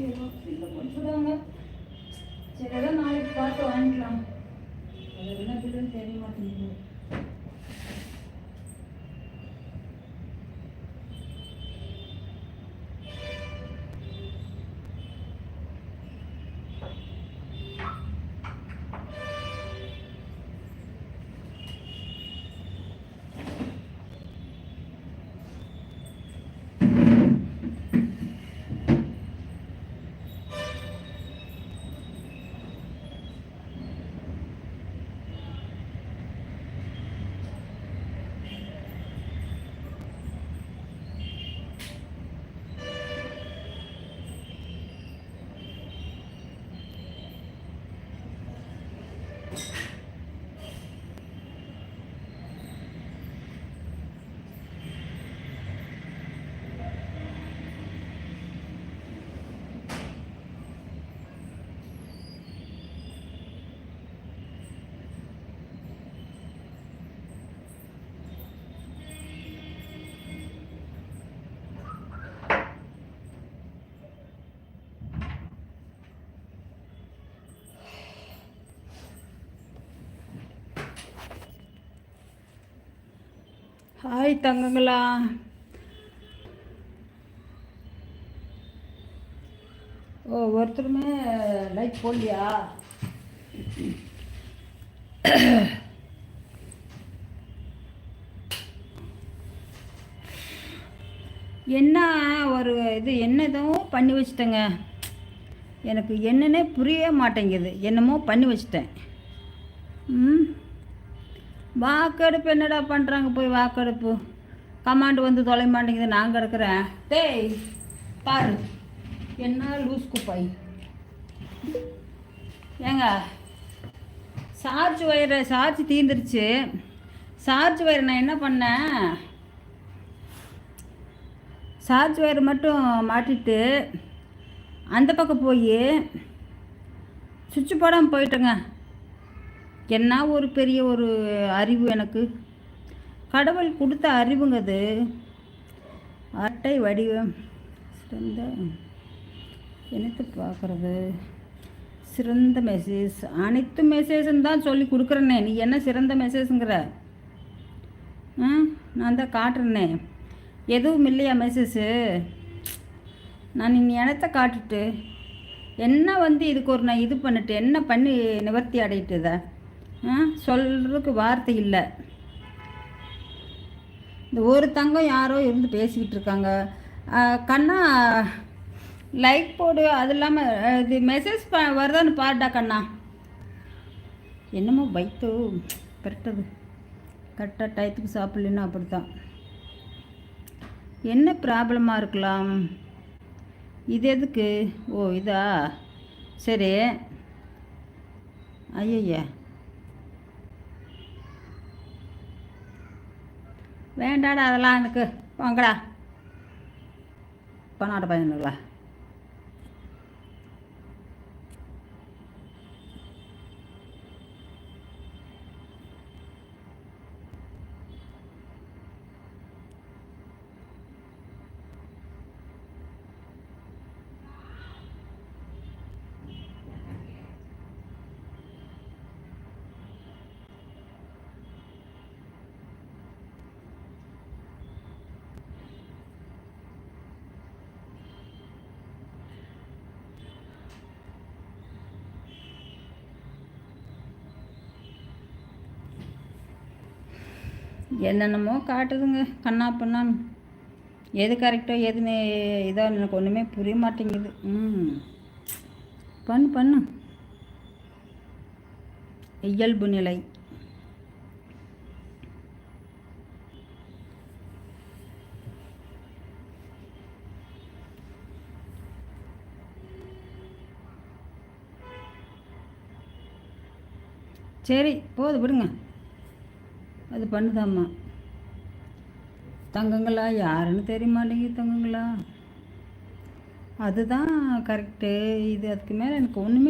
இல்லை கொடுத்துடுவாங்க. சரி ஏதாவது நாளைக்கு பார்த்து வாங்கிக்கலாம். அது என்ன பில்லுன்னு தெரிய மாட்டேங்குது. ஹாய் தங்கங்களா. ஓ ஒருத்தருமே லைக் போடலையா? என்ன ஒரு இது என்னதும் பண்ணி வச்சுட்டேங்க. எனக்கு என்னன்னே புரிய மாட்டேங்குது. என்னமோ பண்ணி வச்சுட்டேன். வாக்கெடுப்பு என்னடா பண்ணுறாங்க? போய் வாக்கெடுப்பு கமாண்டு வந்து தொலை மாட்டேங்குது. நான் கிடக்குறேன். டேய் பாரு என்ன லூஸ் குப்பாய். ஏங்க சார்ஜ் தீர்ந்துருச்சு. சார்ஜ் வயரை நான் என்ன பண்ணேன், சார்ஜ் வயரை மட்டும் மாட்டிட்டு அந்த பக்கம் போய் சுவிட்சு போடாமல் போயிட்டேங்க. என்ன ஒரு பெரிய ஒரு அறிவு எனக்கு. கடவுள் கொடுத்த அறிவுங்க அது. அட்டை வடிவம் சிறந்த என்னத்தை பார்க்குறது, சிறந்த மெசேஜ். அனைத்து மெசேஜுன்னு தான் சொல்லி கொடுக்குறேனே. நீ என்ன சிறந்த மெசேஜுங்கிற? நான் தான் காட்டுறேனே. எதுவும் இல்லையா மெசேஜு? நான் இன்னி இடத்த காட்டுட்டு என்ன இதுக்கு ஒரு நான் இது பண்ணிட்டு என்ன பண்ணி நிவர்த்தி அடையிட்டுத சொல்கிறதுக்கு வார்த்தை இல்லை. இந்த ஒரு தங்கம் யாரோ இருந்து பேசிக்கிட்டு இருக்காங்க. கண்ணா லைக் போடு. அது இல்லாமல் இது மெசேஜ் வருதான்னு பாருடா கண்ணா. என்னமோ பைத்தோ பெருட்டது. கரெக்டாக டயத்துக்கு சாப்பிட்லன்னா அப்படித்தான். என்ன ப்ராப்ளமாக இருக்கலாம்? இது எதுக்கு? ஓ இதா, சரி. ஐயய்யா வேண்டாடா அதெல்லாம் எனக்கு. வாங்கடா பணாட பையனுங்களா. என்னென்னமோ காட்டுதுங்க கண்ணா பண்ணான்னு. எது கரெக்டோ எதுன்னு இதோ எனக்கு ஒன்றுமே புரிய மாட்டேங்குது. பண்ணு இயல்பு நிலை. சரி போது விடுங்க. அது பண்ணுதாம்மா. தங்கங்களா யாருன்னு தெரிய மாட்டேங்குது தங்கங்களா. அதுதான் கரெக்டு. இது அதுக்கு மேலே எனக்கு ஒன்றுமே